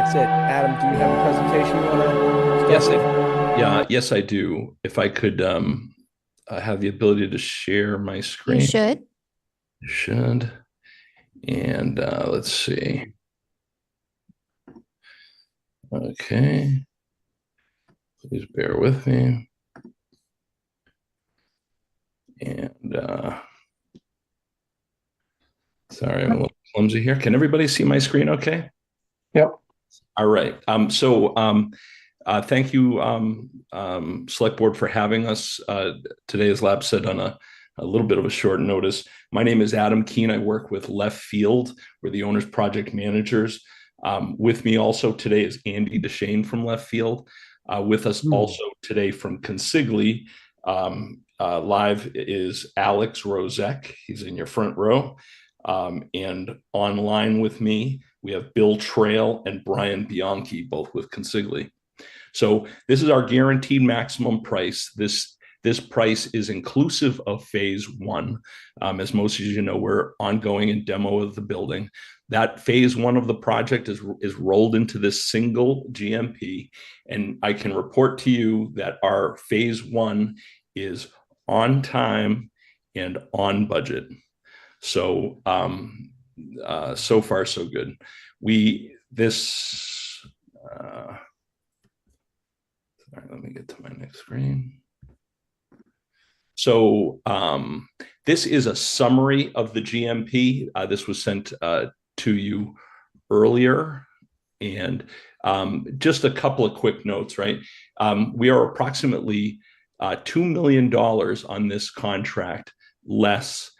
That's it. Adam, do you have a presentation you want to start Yes, with? yes, I do. If I could have the ability to share my You screen, should. should. And let's see. Okay, please bear with me. And sorry, I'm a little clumsy here. Can everybody see my screen okay? Yep. All right. Thank you, Select Board, for having us today, as Lab said, on a little bit of a short notice. My name is Adam Keene. I work with Left Field. We're the owner's project managers. With me also today is Andy Deshane from Left Field. With us also today from Consigli, live is Alex Rozek. He's in your front row. And online with me, we have Bill Trail and Brian Bianchi, both with Consigli. So this is our guaranteed maximum price. This price is inclusive of phase one. As most of you know, we're ongoing in demo of the building. That phase one of the project is rolled into this single GMP. And I can report to you that our phase one is on time and on budget. So so far so good. We this Sorry, let me get to my next screen. So this is a summary of the GMP. This was sent to you earlier. And just a couple of quick notes, right? We are approximately $2 million on this contract less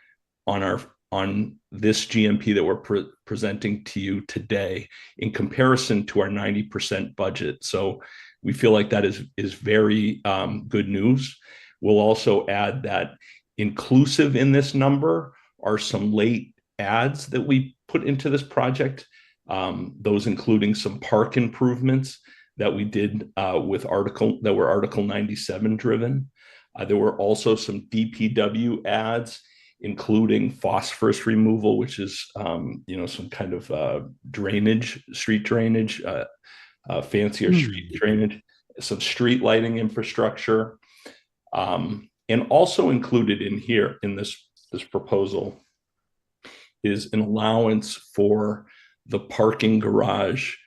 on this GMP that we're presenting to you today in comparison to our 90% budget. So we feel like that is very good news. We'll also add that inclusive in this number are some late adds that we put into this project, those including some park improvements that we did with Article 97 driven. There were also some DPW adds, including phosphorus removal, which is some kind of drainage, street drainage, fancier street drainage, some street lighting infrastructure, and also included in here in this proposal is an allowance for the parking garage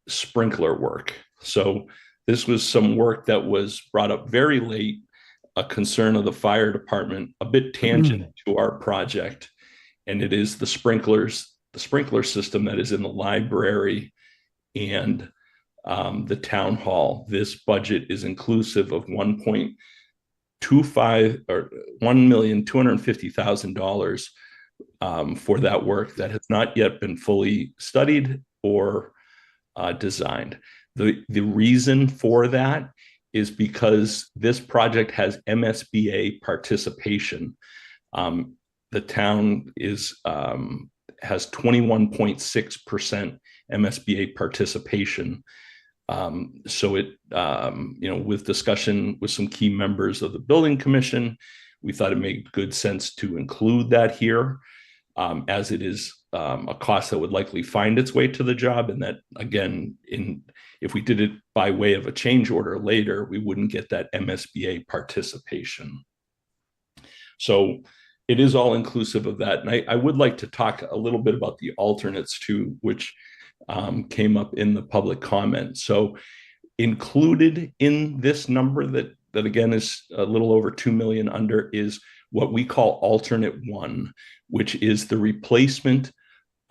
sprinkler work. So this was some work that was brought up very late, a concern of the fire department, a bit tangent to our project, and it is the sprinkler system that is in the library and the town hall. This budget is inclusive of 1.25 or $1,250,000 for that work that has not yet been fully studied or designed. The reason for that is because this project has MSBA participation. The town has 21.6% MSBA participation. So it, with discussion with some key members of the building commission, we thought it made good sense to include that here, as it is a cost that would likely find its way to the job. And that, again, if we did it by way of a change order later, we wouldn't get that MSBA participation. So it is all inclusive of that. And I would like to talk a little bit about the alternates too, which came up in the public comment. So included in this number that again is a little over 2 million under is what we call alternate one, which is the replacement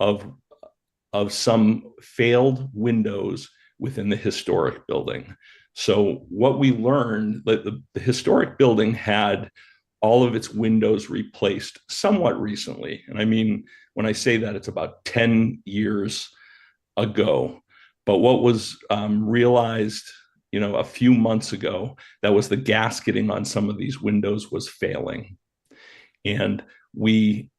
of some failed windows within the historic building. So what we learned that the historic building had all of its windows replaced somewhat recently. And I mean, when I say that, it's about 10 years ago. But what was realized, a few months ago, that was the gasketing on some of these windows was failing. And we,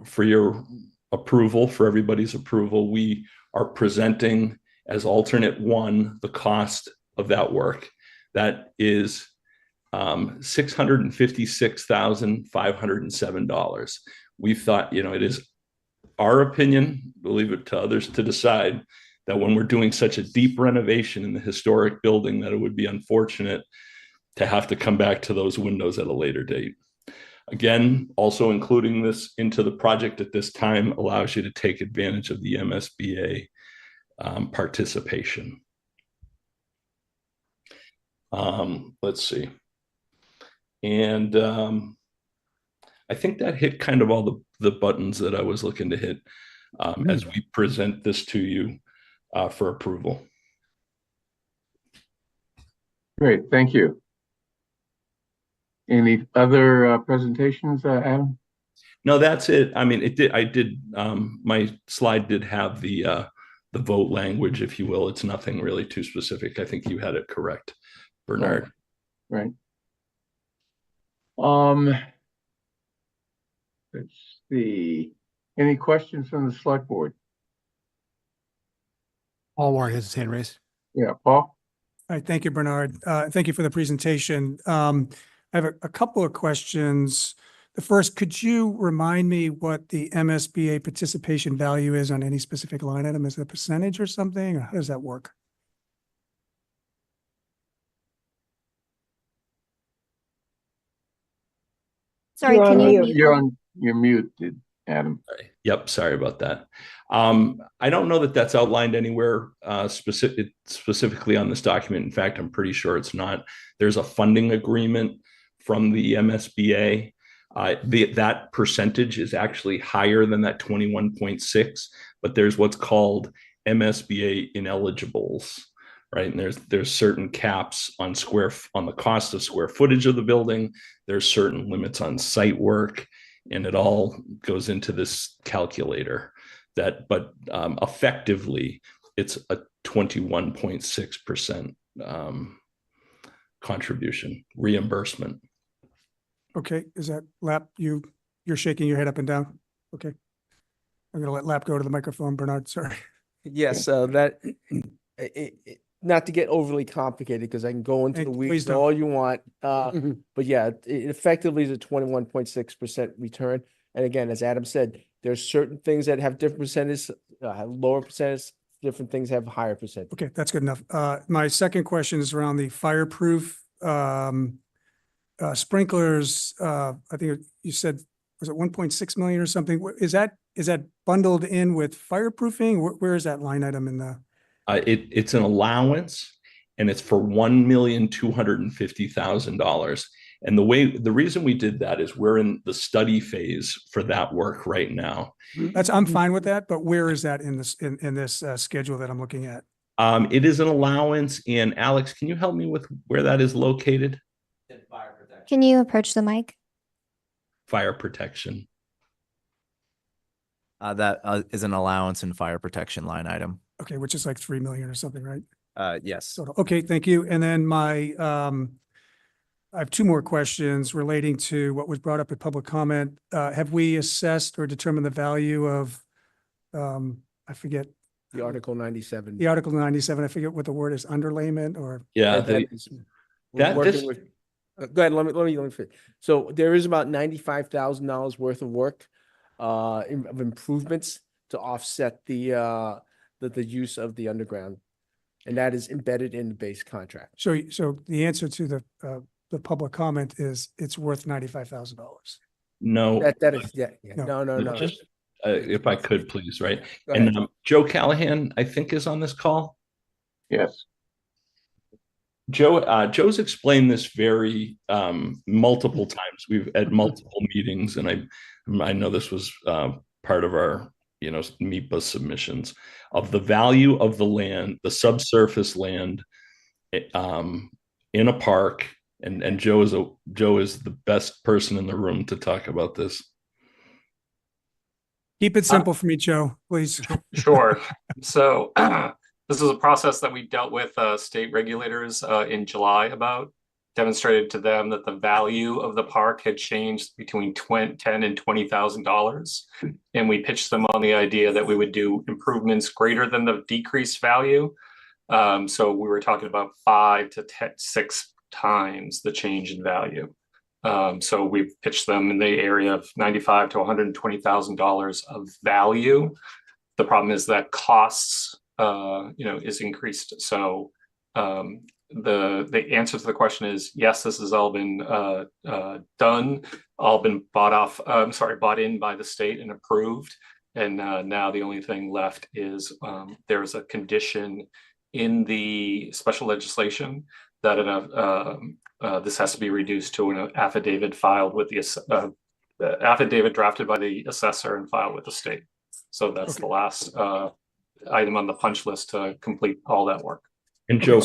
for your approval, for everybody's approval, we are presenting as alternate one the cost of that work. That is $656,507. We thought, it is our opinion, we'll leave it to others to decide, that when we're doing such a deep renovation in the historic building, that it would be unfortunate to have to come back to those windows at a later date. Again, also including this into the project at this time allows you to take advantage of the MSBA participation. Let's see. And I think that hit kind of all the buttons that I was looking to hit as we present this to you for approval. Great, thank you. Any other presentations, Adam? No, that's it. I mean, my slide did have the vote language, if you will. It's nothing really too specific. I think you had it correct, Bernard. Right. Let's see. Any questions from the select board? Paul Ward has his hand raised. Yeah, Paul? All right, thank you, Bernard. Thank you for the presentation. I have a couple of questions. The first, could you remind me what the MSBA participation value is on any specific line item? Is it a percentage or something, or how does that work? Sorry, can you mute? You're muted, Adam. Yep, sorry about that. I don't know that that's outlined anywhere specifically on this document. In fact, I'm pretty sure it's not. There's a funding agreement from the MSBA. That percentage is actually higher than that 21.6, but there's what's called MSBA ineligibles, right? And there's certain caps on the cost of square footage of the building. There's certain limits on site work, and it all goes into this calculator. But effectively, it's a 21.6% contribution reimbursement. Okay, is that Lap? You're shaking your head up and down. Okay, I'm going to let Lap go to the microphone. Bernard, sorry. Yes, not to get overly complicated, because I can go into the weeds all you want. But yeah, it effectively is a 21.6% return. And again, as Adam said, there's certain things that have different percentages, have lower percentages, different things have higher percentage. Okay, that's good enough. My second question is around the fireproof sprinklers. I think you said, was it 1.6 million or something? Is that bundled in with fireproofing? Where is that line item in the? It's an allowance, and it's for $1,250,000. And the reason we did that is we're in the study phase for that work right now. I'm fine with that, but where is that in this schedule that I'm looking at? It is an allowance, and Alex, can you help me with where that is located? Fire protection. Can you approach the mic? Fire protection. That is an allowance and fire protection line item. Okay, which is like 3 million or something, right? Yes. So, okay, thank you. And then I have two more questions relating to what was brought up at public comment. Have we assessed or determined the value of, I forget. The Article 97. The Article 97, I forget what the word is, underlayment or? Yeah. Go ahead, let me finish. So there is about $95,000 worth of work of improvements to offset the use of the underground, and that is embedded in the base contract. So the answer to the public comment is it's worth $95,000. No. That is, yeah. No. Just if I could, please, right? And Joe Callahan, I think, is on this call. Yes. Joe's explained this very multiple times. We've at multiple meetings, and I know this was part of our MIPA submissions of the value of the land, the subsurface land, in a park. And Joe is the best person in the room to talk about this. Keep it simple for me, Joe, please. Sure. So this is a process that we dealt with state regulators in July about, demonstrated to them that the value of the park had changed between $10,000 and $20,000. And we pitched them on the idea that we would do improvements greater than the decreased value. So we were talking about 5 to 6 times the change in value. So we've pitched them in the area of $95,000 to $120,000 of value. The problem is that costs, is increased. So the answer to the question is yes, this has all been done, all been bought in by the state and approved. And now the only thing left is there's a condition in the special legislation that this has to be reduced to an affidavit filed with the affidavit drafted by the assessor and filed with the state. So that's the last item on the punch list to complete all that work. And Joe,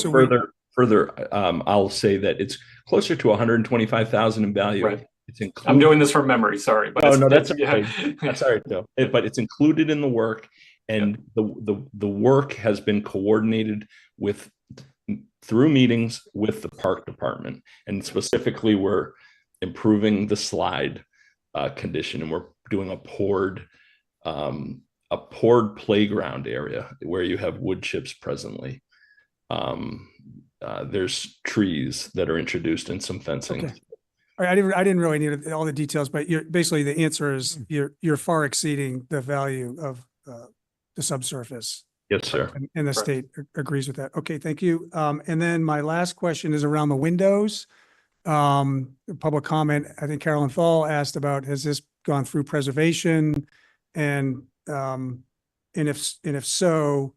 further, I'll say that it's closer to 125,000 in value. Right. It's included. I'm doing this from memory. Sorry, but no, that's okay. That's all right, Joe. But it's included in the work, and the work has been coordinated through meetings with the park department, and specifically, we're improving the slide condition, and we're doing a poured playground area where you have wood chips presently. There's trees that are introduced and some fencing. Okay. I didn't really need all the details, but basically the answer is you're far exceeding the value of the subsurface. Yes, sir. And the state agrees with that. Okay, thank you. And then my last question is around the windows. Public comment. I think Carolyn Fall asked about, has this gone through preservation? And if so,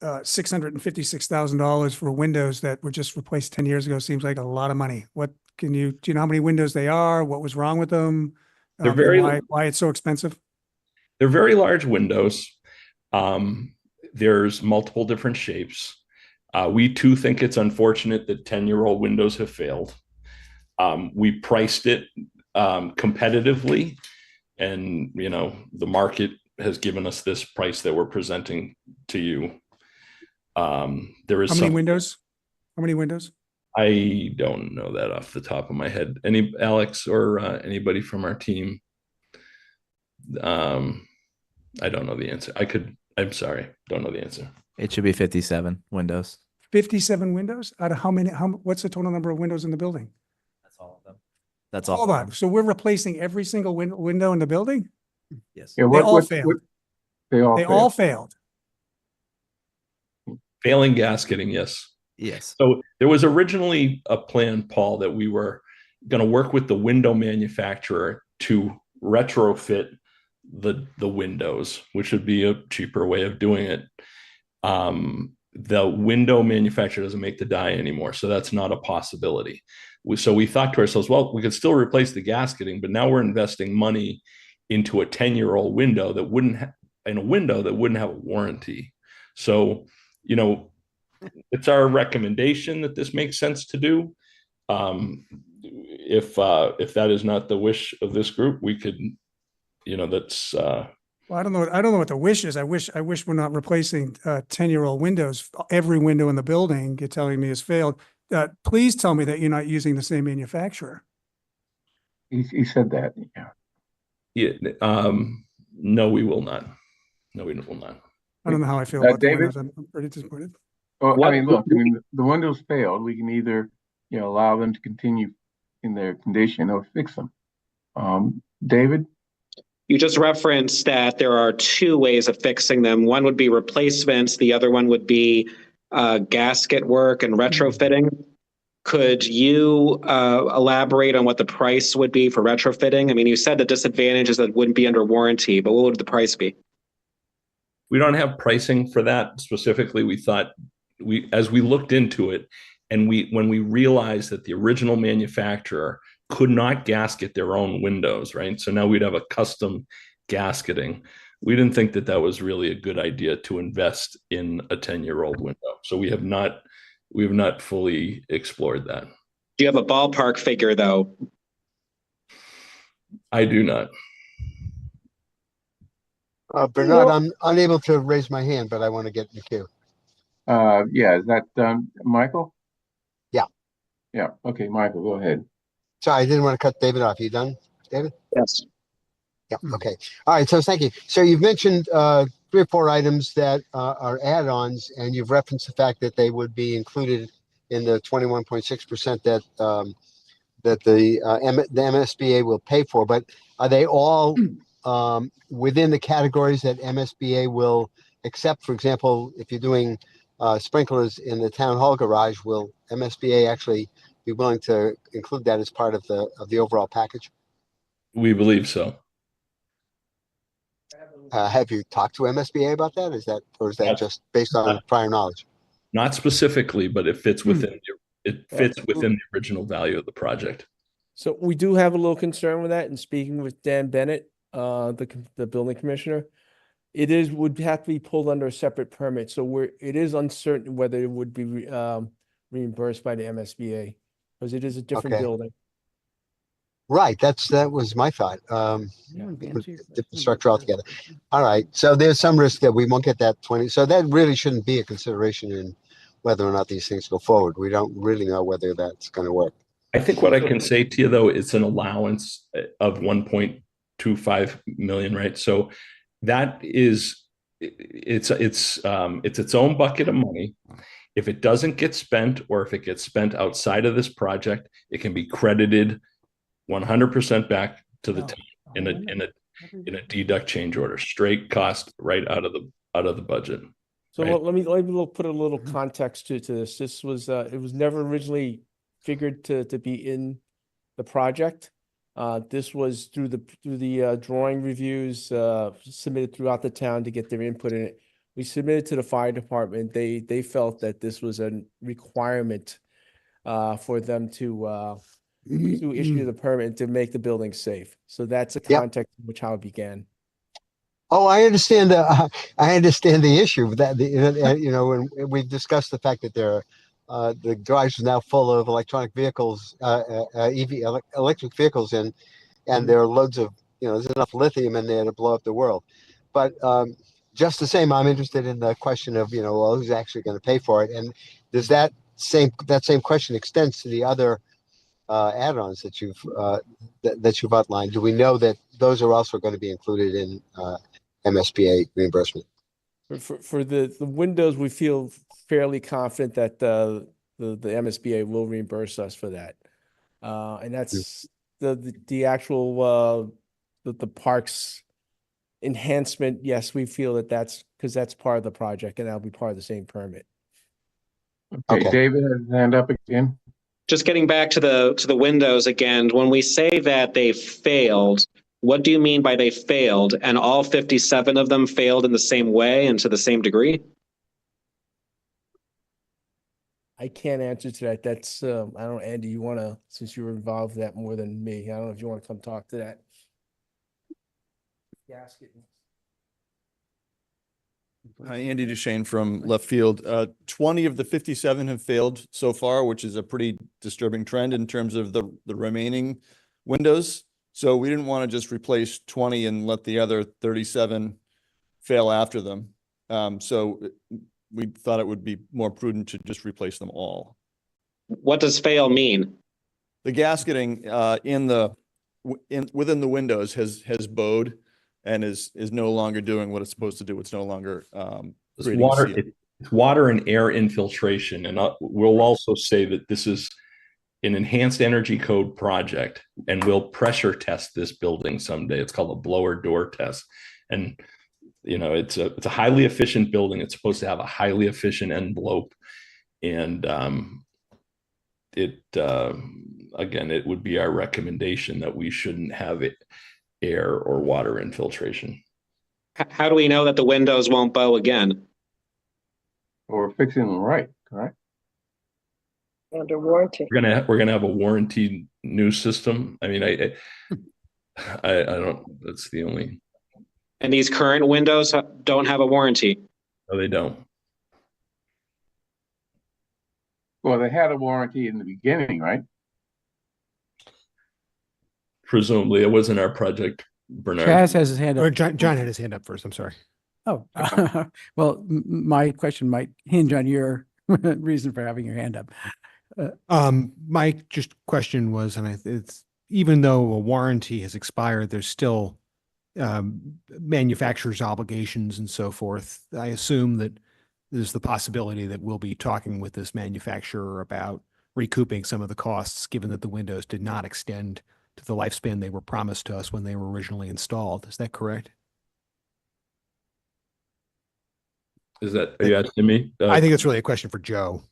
$656,000 for windows that were just replaced 10 years ago seems like a lot of money. Do you know how many windows they are? What was wrong with them? They're why it's so expensive? They're very large windows. There's multiple different shapes. We too think it's unfortunate that 10-year-old windows have failed. We priced it competitively, and the market has given us this price that we're presenting to you. There is How many windows? How many windows? I don't know that off the top of my head. Alex or anybody from our team? I don't know the answer. I'm sorry, don't know the answer. It should be 57 windows. 57 windows? Out of how many? What's the total number of windows in the building? That's all of them. That's all. Hold on. So we're replacing every single window in the building? Yes. Yeah, They all failed. They all failed. Failing gasketing, yes. Yes. So there was originally a plan, Paul, that we were going to work with the window manufacturer to retrofit the windows, which would be a cheaper way of doing it. The window manufacturer doesn't make the die anymore, so that's not a possibility. So we thought to ourselves, well, we could still replace the gasketing, but now we're investing money into a 10-year-old window that wouldn't have a warranty. So, it's our recommendation that this makes sense to do. If that is not the wish of this group, we could, that's. Well, I don't know what the wish is. I wish we're not replacing 10-year-old windows. Every window in the building, you're telling me, has failed. Please tell me that you're not using the same manufacturer. He said that. Yeah. Yeah. No, we will not. No, we will not. I don't know how I feel about David? the windows. I'm pretty disappointed. Well, the windows failed. We can either, allow them to continue in their condition or fix them. David? You just referenced that there are two ways of fixing them. One would be replacements. The other one would be gasket work and retrofitting. Could you elaborate on what the price would be for retrofitting? I mean, you said the disadvantage is that it wouldn't be under warranty, but what would the price be? We don't have pricing for that specifically. We thought as we looked into it, and when we realized that the original manufacturer could not gasket their own windows, right? So now we'd have a custom gasketing. We didn't think that was really a good idea to invest in a 10-year-old window. So we have not fully explored that. Do you have a ballpark figure though? I do not. Bernard, I'm unable to raise my hand, but I want to get in the queue. Yeah, is that Michael? Yeah. Yeah. Okay, Michael, go ahead. Sorry, I didn't want to cut David off. You done, David? Yes. Yeah. Okay. All right. So thank you. So you've mentioned 3 or 4 items that are add-ons, and you've referenced the fact that they would be included in the 21.6% that the MSBA will pay for, but are they all within the categories that MSBA will accept? For example, if you're doing sprinklers in the town hall garage, will MSBA actually be willing to include that as part of the overall package? We believe so. Have you talked to MSBA about that? Is that just based on prior knowledge? Not specifically, but it fits within the original value of the project. So we do have a little concern with that. And speaking with Dan Bennett, the building commissioner, would have to be pulled under a separate permit. So it is uncertain whether it would be reimbursed by the MSBA because it is a different building. Right. That was my thought. Different structure altogether. All right. So there's some risk that we won't get that 20. So that really shouldn't be a consideration in whether or not these things go forward. We don't really know whether that's going to work. I think what I can say to you though, it's an allowance of 1.25 million, right? So that is, it's its own bucket of money. If it doesn't get spent, or if it gets spent outside of this project, it can be credited 100% back to the town in a deduct change order, straight cost right out of the budget. So right? let me put a little context to this. This was it was never originally figured to be in the project. This was through the drawing reviews submitted throughout the town to get their input in it. We submitted to the fire department. They felt that this was a requirement for them to issue the permit to make the building safe. So that's the context in which how it began. Oh, I understand. I understand the issue that when we've discussed the fact that the garage is now full of electronic vehicles, electric vehicles, and there are loads of there's enough lithium in there to blow up the world. But just the same, I'm interested in the question of well, who's actually going to pay for it, and does that same question extends to the other add-ons that you've outlined? Do we know that those are also going to be included in MSBA reimbursement? For the windows, we feel fairly confident that the MSBA will reimburse us for that, and that's the actual the parks enhancement. Yes, we feel that's because that's part of the project, and that'll be part of the same permit. Okay. David has his hand up again. Just getting back to the windows again, when we say that they failed, what do you mean by they failed? And all 57 of them failed in the same way and to the same degree? I can't answer to that. That's I don't know, Andy, you want to, since you were involved in that more than me, I don't know if you want to come talk to that. Gasket. Hi, Andy Duchesne from Left Field. 20 of the 57 have failed so far, which is a pretty disturbing trend in terms of the remaining windows. So we didn't want to just replace 20 and let the other 37 fail after them. So we thought it would be more prudent to just replace them all. What does fail mean? The gasketing within the windows has bowed and is no longer doing what it's supposed to do. It's no longer it's water and air infiltration. And we'll also say that this is an enhanced energy code project, and we'll pressure test this building someday. It's called a blower door test. And it's a highly efficient building. It's supposed to have a highly efficient envelope. And again, it would be our recommendation that we shouldn't have air or water infiltration. How do we know that the windows won't bow again? Or fixing them right, correct? Under warranty. We're gonna have a warranty new system. I mean, I don't. That's the only. And these current windows don't have a warranty? No, they don't. Well, they had a warranty in the beginning, right? Presumably, it wasn't our project, Bernard. Chaz has his hand up. Or John had his hand up first. I'm sorry. Oh, well, my question might hinge on your reason for having your hand up. My just question was, and it's even though a warranty has expired, there's still manufacturer's obligations and so forth. I assume that there's the possibility that we'll be talking with this manufacturer about recouping some of the costs, given that the windows did not extend to the lifespan they were promised to us when they were originally installed. Is that correct? Are you asking me? I think it's really a question for Joe.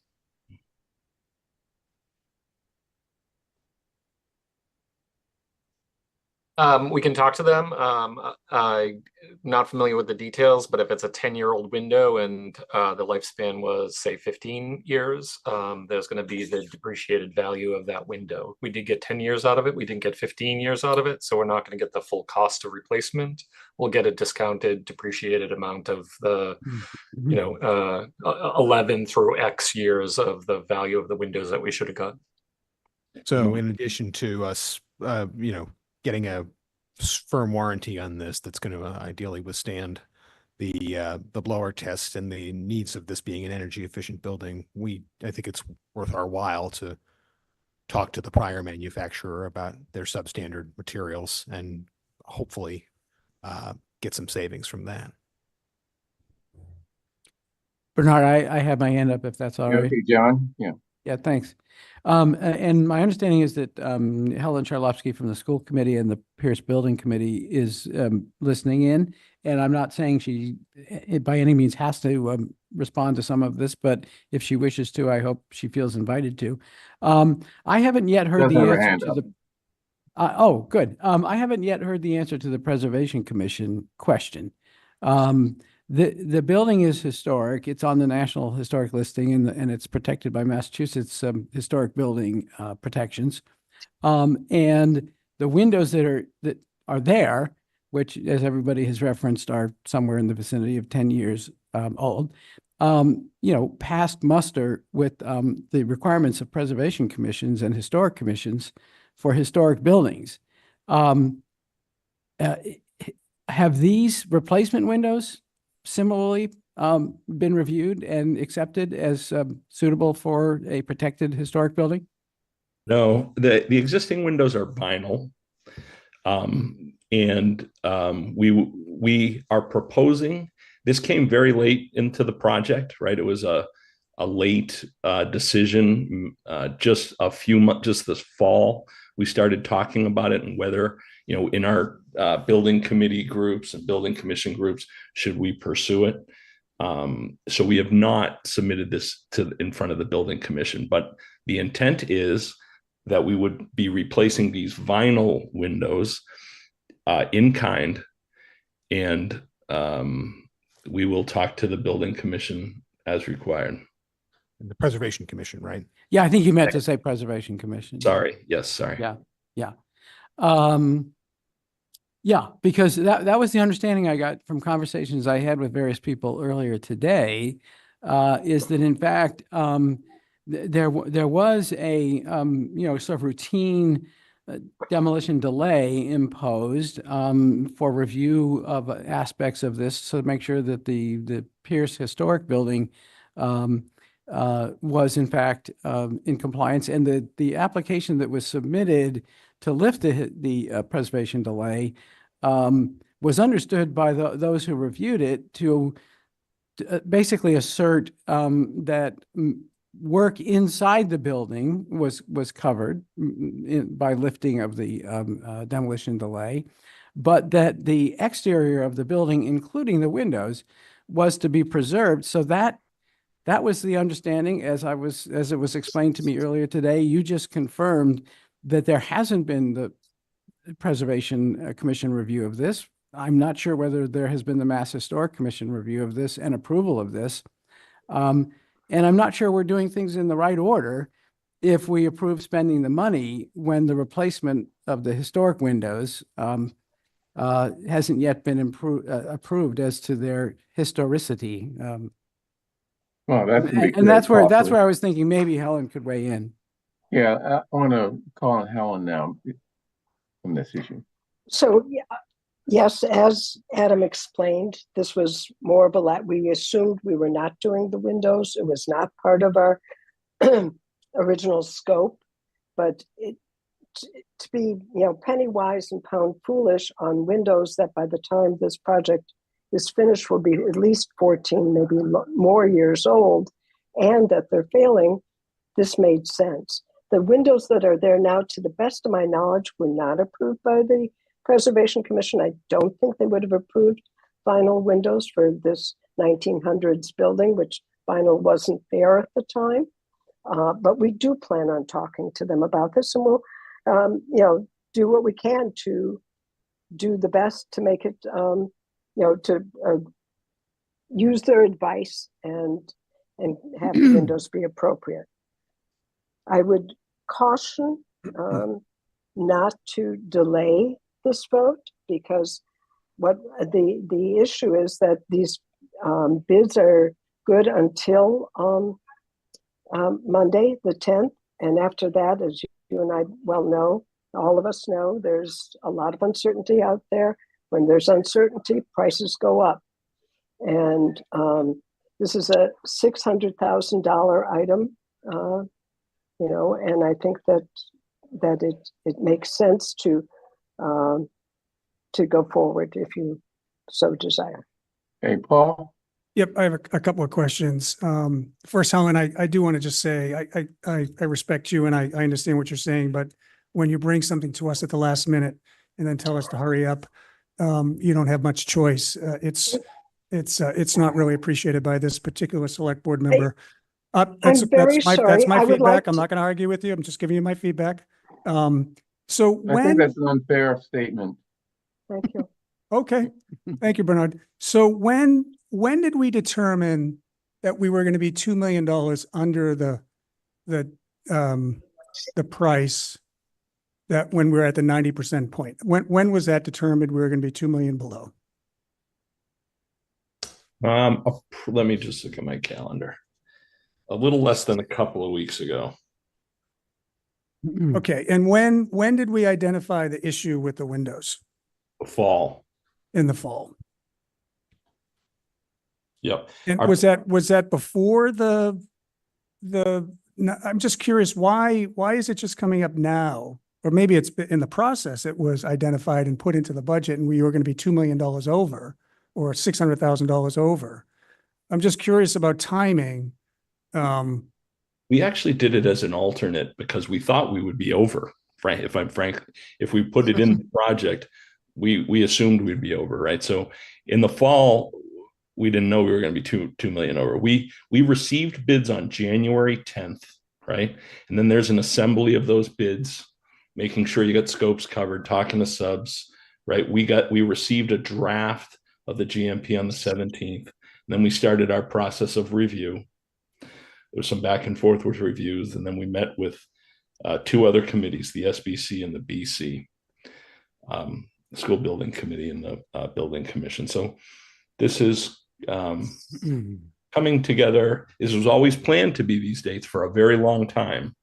We can talk to them. I'm not familiar with the details, but if it's a 10-year-old window and the lifespan was, say, 15 years, there's going to be the depreciated value of that window. We did get 10 years out of it. We didn't get 15 years out of it, so we're not going to get the full cost of replacement. We'll get a discounted, depreciated amount of the, 11 through X years of the value of the windows that we should have got. So in addition to us, getting a firm warranty on this that's going to ideally withstand the blower test and the needs of this being an energy efficient building, I think it's worth our while to talk to the prior manufacturer about their substandard materials and hopefully get some savings from that. Bernard, I have my hand up if that's all right. Okay, John. Yeah. Yeah, thanks. And my understanding is that Helen Charlovsky from the school committee and the Pierce Building Committee is listening in. And I'm not saying she by any means has to respond to some of this, but if she wishes to, I hope she feels invited to. I haven't yet heard the answer to the. Oh, good. I haven't yet heard the answer to the Preservation Commission question. The building is historic. It's on the National Historic Listing and it's protected by Massachusetts historic building protections. And the windows that are there, which as everybody has referenced are somewhere in the vicinity of 10 years old, passed muster with the requirements of preservation commissions and historic commissions for historic buildings. Have these replacement windows similarly been reviewed and accepted as suitable for a protected historic building? No, the existing windows are vinyl. And we are proposing, this came very late into the project, right? It was a late decision, just a few months, just this fall, we started talking about it and whether, in our building committee groups and building commission groups, should we pursue it? So we have not submitted this in front of the building commission, but the intent is that we would be replacing these vinyl windows in kind, and we will talk to the building commission as required. The Preservation Commission, right? Yeah, I think you meant to say Preservation Commission. Sorry. Yes, sorry. Yeah. Yeah, because that was the understanding I got from conversations I had with various people earlier today, is that in fact, there was a sort of routine demolition delay imposed for review of aspects of this to make sure that the Pierce Historic Building was in fact in compliance, and the application that was submitted to lift the preservation delay was understood by those who reviewed it to basically assert that work inside the building was covered by lifting of the demolition delay, but that the exterior of the building, including the windows, was to be preserved. So that was the understanding as it was explained to me earlier today. You just confirmed that there hasn't been the Preservation Commission review of this. I'm not sure whether there has been the Mass Historic Commission review of this and approval of this. And I'm not sure we're doing things in the right order if we approve spending the money when the replacement of the historic windows hasn't yet been approved as to their historicity. Well, that's where I was thinking maybe Helen could weigh in. Yeah, I want to call on Helen now on this issue. So, yes, as Adam explained, this was more of we assumed we were not doing the windows. It was not part of our original scope, but to be, penny wise and pound foolish on windows that by the time this project is finished will be at least 14, maybe more years old, and that they're failing, this made sense. The windows that are there now, to the best of my knowledge, were not approved by the Preservation Commission. I don't think they would have approved vinyl windows for this 1900s building, which vinyl wasn't there at the time. But we do plan on talking to them about this, and we'll, do what we can to do the best to make it, to use their advice and have the windows be appropriate. I would caution not to delay this vote, because what the issue is that these bids are good until Monday, the 10th. And after that, as you and I well know, all of us know, there's a lot of uncertainty out there. When there's uncertainty, prices go up. And this is a $600,000 item, and I think that it makes sense to go forward if you so desire. Hey, Paul? Yep, I have a couple of questions. First, Helen, I do want to just say, I respect you and I understand what you're saying, but when you bring something to us at the last minute and then tell us to hurry up, you don't have much choice. It's not really appreciated by this particular select board member. I'm very sorry. That's my I would feedback. like I'm to- not going to argue with you. I'm just giving you my feedback. So I think when, that's an unfair statement. Thank you. okay, thank you, Bernard. So when did we determine that we were going to be $2 million under the price, that when we're at the 90% point? When was that determined we were going to be 2 million below? Let me just look at my calendar. A little less than a couple of weeks ago. Okay, and when did we identify the issue with the windows? Fall. In the fall. Yep. And was that before the no, I'm just curious, why is it just coming up now? Or maybe it's in the process, it was identified and put into the budget and we were going to be $2 million over or $600,000 over. I'm just curious about timing. We actually did it as an alternate because we thought we would be over. If I'm frank, if we put it in the project, we assumed we'd be over, right? So in the fall, we didn't know we were going to be 2 million over. We received bids on January 10th, right? And then there's an assembly of those bids, making sure you got scopes covered, talking to subs, right? We received a draft of the GMP on the 17th. And then we started our process of review. There was some back and forth with reviews, and then we met with two other committees, the SBC and the BC, School Building Committee and the Building Commission. So this is coming together. This was always planned to be these dates for a very long time,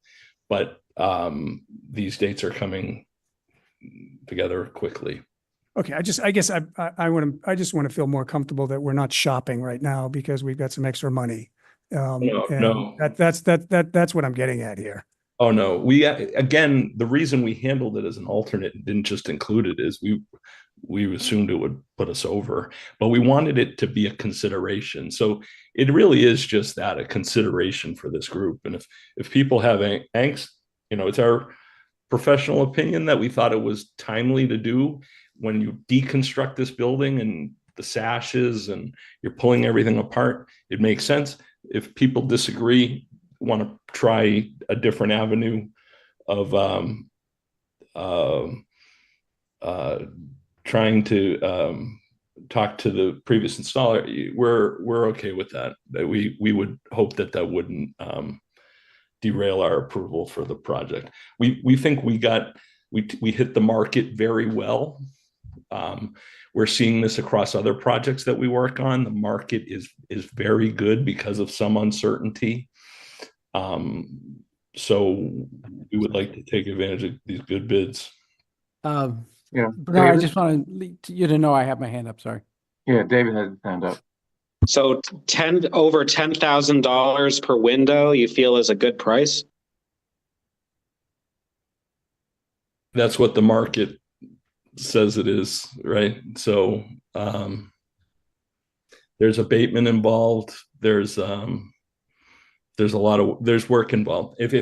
but these dates are coming together quickly. Okay, I guess I just want to feel more comfortable that we're not shopping right now because we've got some extra money. No. That's what I'm getting at here. Oh no, again, the reason we handled it as an alternate and didn't just include it is we assumed it would put us over, but we wanted it to be a consideration. So it really is just that, a consideration for this group. And if people have angst, it's our professional opinion that we thought it was timely to do. When you deconstruct this building and the sashes and you're pulling everything apart, it makes sense. If people disagree, want to try a different avenue of trying to talk to the previous installer, we're okay with that. We would hope that wouldn't derail our approval for the project. We think we hit the market very well. We're seeing this across other projects that we work on. The market is very good because of some uncertainty. So we would like to take advantage of these good bids. Bernard, David? I just want you to know I have my hand up. Sorry. Yeah, David has his hand up. So over $10,000 per window, you feel is a good price? That's what the market says it is, right? So there's abatement involved. There's there's work involved. If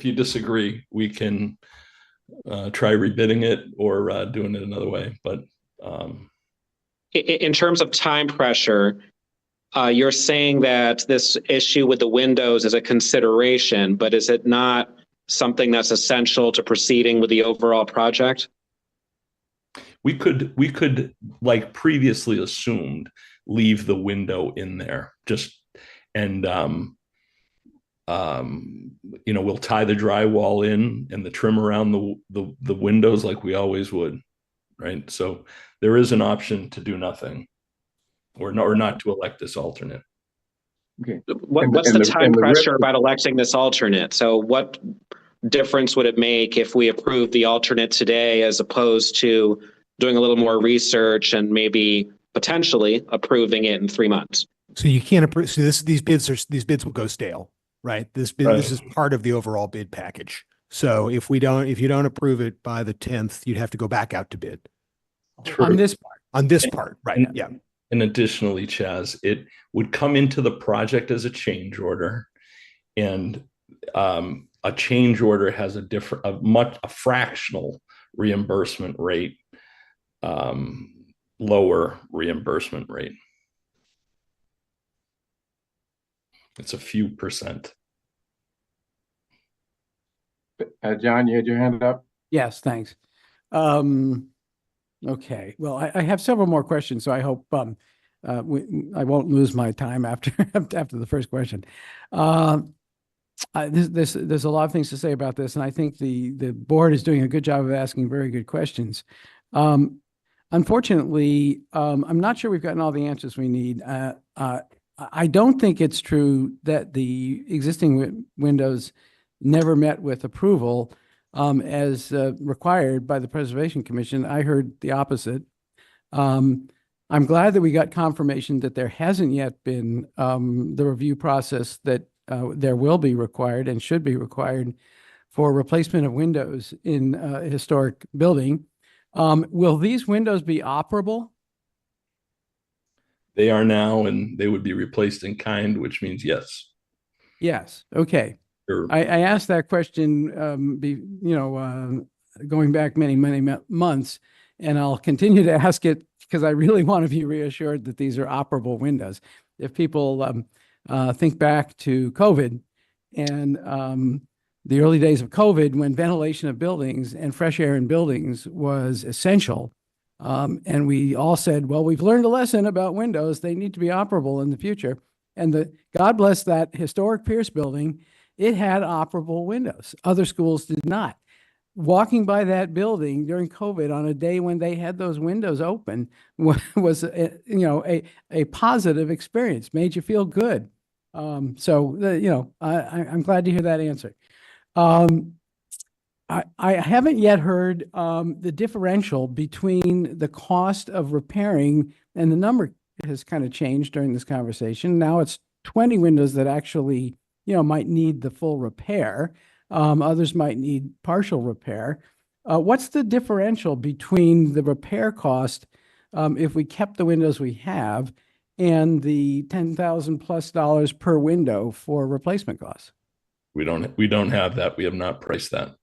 you disagree, we can try rebidding it or doing it another way. But in terms of time pressure, you're saying that this issue with the windows is a consideration, but is it not something that's essential to proceeding with the overall project? We could, like previously assumed, leave the window in there and we'll tie the drywall in and the trim around the windows like we always would, right? So there is an option to do nothing or not to elect this alternate. Okay. What's the time pressure about electing this alternate? So what difference would it make if we approve the alternate today as opposed to doing a little more research and maybe potentially approving it in 3 months? So you can't approve. So these bids will go stale, right? This is part of the overall bid package. So if you don't approve it by the 10th, you'd have to go back out to bid. True. On this part. On this part, right? Yeah. And additionally, Chaz, it would come into the project as a change order, and a change order has a fractional reimbursement rate, lower reimbursement rate. It's a few percent. John, you had your hand up? Yes, thanks. Okay, well, I have several more questions, so I hope I won't lose my time after the first question. There's a lot of things to say about this, and I think the board is doing a good job of asking very good questions. Unfortunately, I'm not sure we've gotten all the answers we need. I don't think it's true that the existing windows never met with approval as required by the Preservation Commission. I heard the opposite. I'm glad that we got confirmation that there hasn't yet been the review process that there will be required and should be required for replacement of windows in a historic building. Will these windows be operable? They are now, and they would be replaced in kind, which means yes. Yes. Okay. Sure. I asked that question, going back many, many months, and I'll continue to ask it because I really want to be reassured that these are operable windows. If people think back to COVID and the early days of COVID, when ventilation of buildings and fresh air in buildings was essential, and we all said, well, we've learned a lesson about windows. They need to be operable in the future. And God bless that historic Pierce building. It had operable windows. Other schools did not. Walking by that building during COVID on a day when they had those windows open was a positive experience, made you feel good. I'm glad to hear that answer. I haven't yet heard the differential between the cost of repairing, and the number has kind of changed during this conversation. Now it's 20 windows that actually, might need the full repair. Others might need partial repair. What's the differential between the repair cost if we kept the windows we have and the $10,000+ per window for replacement costs? We don't have that. We have not priced that.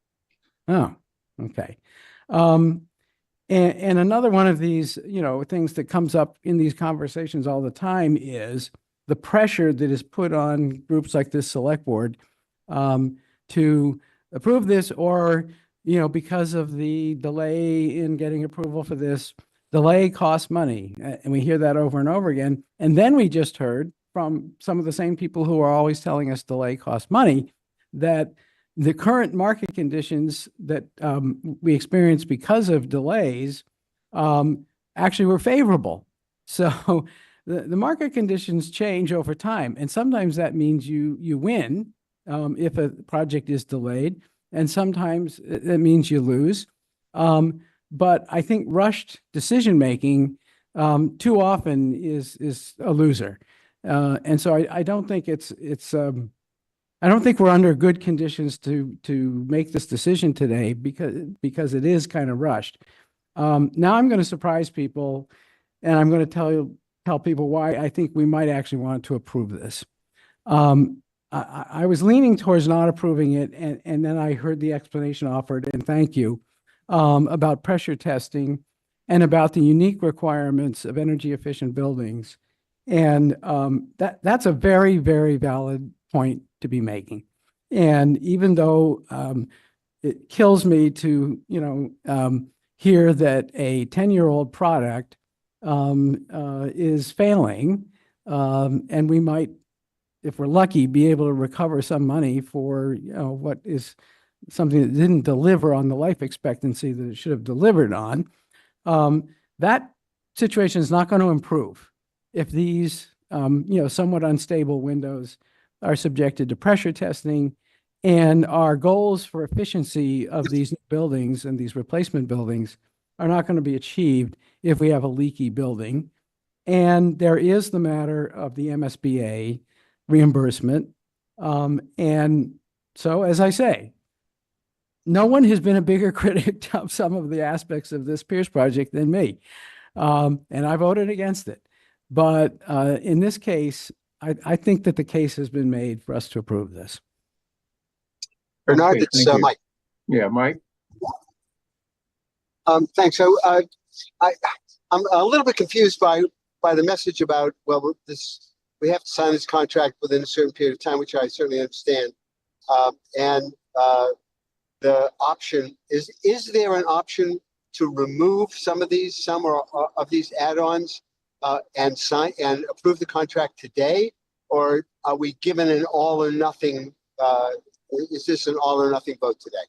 Oh, okay. And another one of these, things that comes up in these conversations all the time is the pressure that is put on groups like this select board to approve this, or, because of the delay in getting approval for this, delay costs money. And we hear that over and over again. And then we just heard from some of the same people who are always telling us delay costs money, that the current market conditions that we experience because of delays actually were favorable. So the market conditions change over time. And sometimes that means you win if a project is delayed. And sometimes it means you lose. But I think rushed decision-making too often is a loser. And so I don't think I don't think we're under good conditions to make this decision today because it is kind of rushed. Now I'm going to surprise people, and I'm going to tell people why I think we might actually want to approve this. I was leaning towards not approving it, and then I heard the explanation offered, and thank you, about pressure testing and about the unique requirements of energy efficient buildings. And that's a very, very valid point to be making. And even though it kills me to, hear that a 10-year-old product is failing, and we might, if we're lucky, be able to recover some money for, what is something that didn't deliver on the life expectancy that it should have delivered on. That situation is not going to improve if these, somewhat unstable windows are subjected to pressure testing, and our goals for efficiency of these buildings and these replacement buildings are not going to be achieved if we have a leaky building. And there is the matter of the MSBA reimbursement. And so, as I say, no one has been a bigger critic of some of the aspects of this Pierce project than me. And I voted against it. But in this case, I think that the case has been made for us to approve this. Bernard, Okay, it's thank you. Mike. Yeah, Mike. Thanks. So I'm a little bit confused by the message about, well, we have to sign this contract within a certain period of time, which I certainly understand. And the option is there an option to remove some of these add-ons and sign and approve the contract today, or are we given an all or nothing? Is this an all or nothing vote today?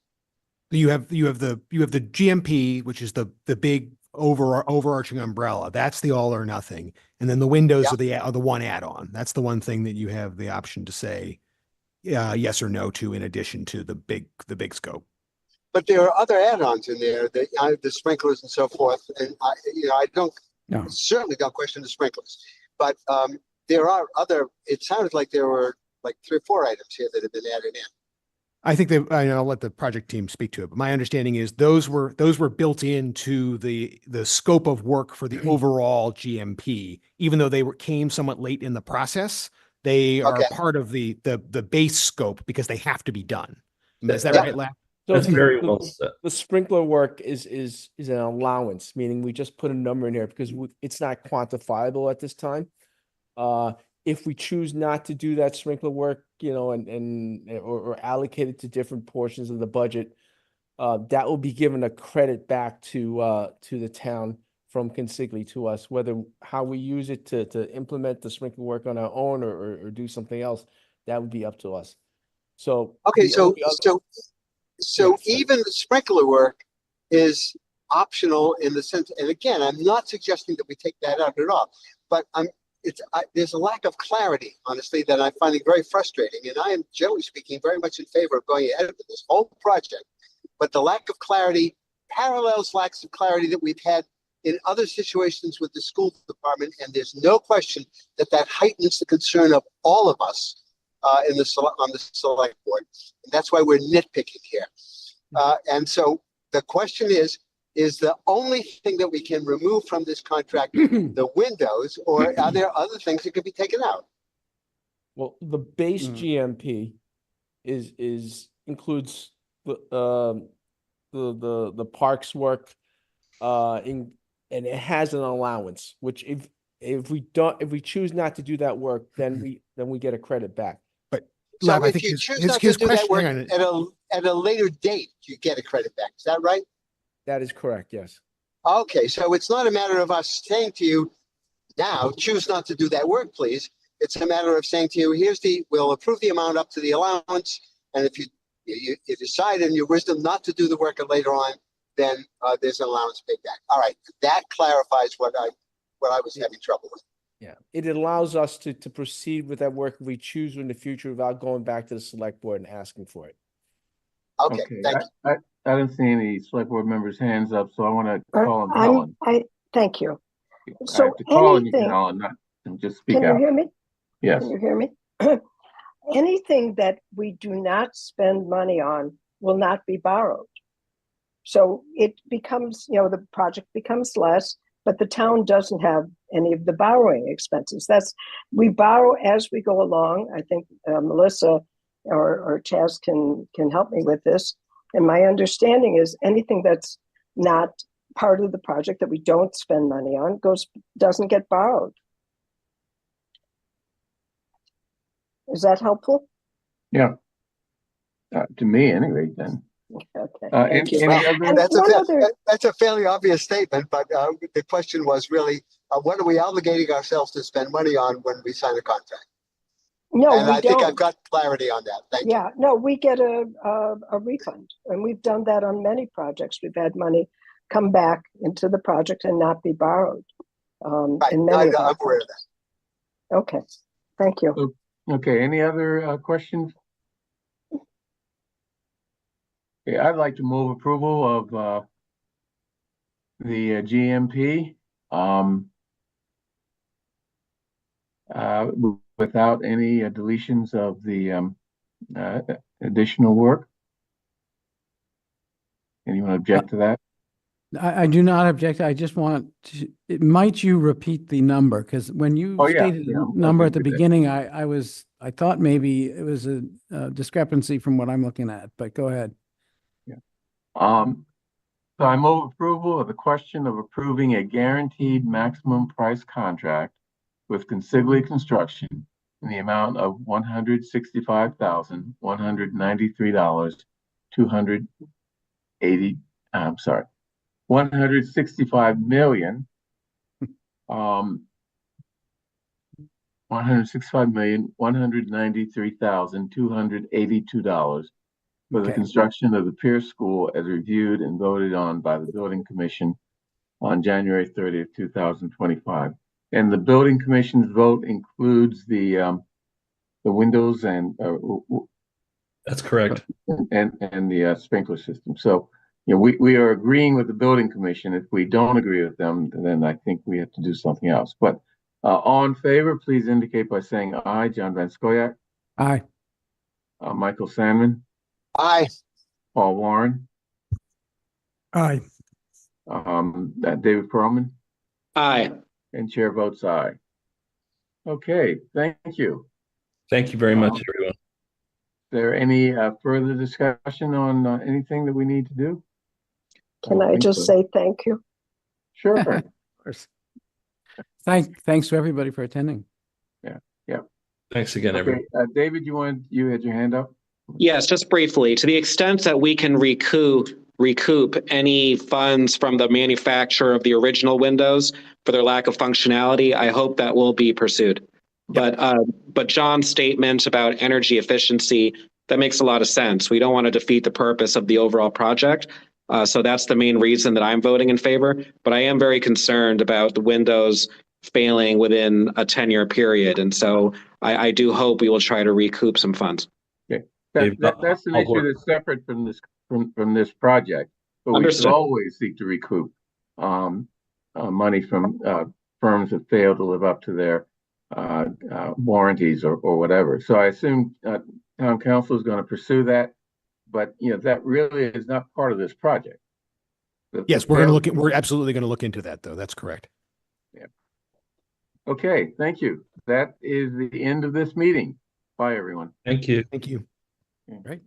You have the GMP, which is the big overarching umbrella. That's the all or nothing, and then the windows are the one add-on. That's the one thing that you have the option to say yes or no to, in addition to the big scope. But there are other add-ons in there, the sprinklers and so forth, and I certainly don't question the sprinklers, but there are other. It sounded like there were like 3 or 4 items here that have been added in. I think I'll let the project team speak to it, but my understanding is those were built into the scope of work for the overall GMP, even though they came somewhat late in the process. They are part of the base scope because they have to be done. Is that right, Lap? So That's very well said. The sprinkler work is an allowance, meaning we just put a number in here because it's not quantifiable at this time. If we choose not to do that sprinkler work, or allocate it to different portions of the budget, that will be given a credit back to the town from consigli to us. Whether how we use it to implement the sprinkler work on our own or do something else, that would be up to us. So okay, so even the sprinkler work is optional in the sense, and again, I'm not suggesting that we take that out at all, but there's a lack of clarity, honestly, that I'm finding very frustrating. And I am, generally speaking, very much in favor of going ahead with this whole project. But the lack of clarity parallels lacks of clarity that we've had in other situations with the school department. And there's no question that heightens the concern of all of us on the select board. And that's why we're nitpicking here. And so the question is the only thing that we can remove from this contract the windows, or are there other things that could be taken out? Well, the base GMP includes the parks work, and it has an allowance. Which if we choose not to do that work, then we get a credit back. But so if you choose not to do that work at a later date, you get a credit back. Is that right? That is correct, yes. Okay, so it's not a matter of us saying to you now, choose not to do that work, please. It's a matter of saying to you, we'll approve the amount up to the allowance, and if you decide in your wisdom not to do the work later on, then there's an allowance paid back. All right, that clarifies what I was having trouble with. Yeah, it allows us to proceed with that work if we choose in the future without going back to the select board and asking for it. Okay, thank you. I didn't see any select board members' hands up, so I want to call on Helen. Thank you. So I have to call on you, Helen, not just speak out. Can you hear me? Yes. Can you hear me? Anything that we do not spend money on will not be borrowed. So it becomes, the project becomes less, but the town doesn't have any of the borrowing expenses. We borrow as we go along. I think Melissa or Chaz can help me with this. And my understanding is anything that's not part of the project that we don't spend money on doesn't get borrowed. Is that helpful? Yeah. To me, anyway, then. Okay. That's a fairly obvious statement, but the question was really, what are we obligating ourselves to spend money on when we sign a contract? No, and we I don't. think I've got clarity on that. Thank you. No, we get a refund, and we've done that on many projects. We've had money come back into the project and not be borrowed. In many of our I'm aware of that. Okay, thank you. Okay, any other questions? Okay, I'd like to move approval of the GMP without any deletions of the additional work. Anyone object to that? I do not object. I just want to, might you repeat the number? Because when you stated the number at the beginning, I thought maybe it was a discrepancy from what I'm looking at, but go ahead. Yeah. So I move approval of the question of approving a guaranteed maximum price contract with Consigli Construction in the amount of $165,193, $165,193,282 for the construction of the Pierce School as reviewed and voted on by the Building Commission on January 30th, 2025. And the Building Commission's vote includes the windows and that's correct. And the sprinkler system. So, we are agreeing with the Building Commission. If we don't agree with them, then I think we have to do something else. But all in favor, please indicate by saying aye. John Van Scoyac. Aye. Michael Sandman. Aye. Paul Warren. Aye. David Perlman. Aye. And chair votes aye. Okay, thank you. Thank you very much, everyone. Is there any further discussion on anything that we need to do? Can I just say thank you? Sure. Of course. Thanks to everybody for attending. Yeah. Thanks again, everyone. David, you had your hand up? Yes, just briefly, to the extent that we can recoup any funds from the manufacturer of the original windows for their lack of functionality, I hope that will be pursued. Yep. But John's statement about energy efficiency, that makes a lot of sense. We don't want to defeat the purpose of the overall project. So that's the main reason that I'm voting in favor. But I am very concerned about the windows failing within a 10-year period. And so I do hope we will try to recoup some funds. Okay. That's an issue that's separate from this project. But we should always seek to recoup money from firms that fail to live up to their warranties or whatever. So I assume town council is going to pursue that, but that really is not part of this project. Yes, we're absolutely going to look into that, though. That's correct. Yeah. Okay, thank you. That is the end of this meeting. Bye, everyone. Thank you. Thank you. Okay. Right.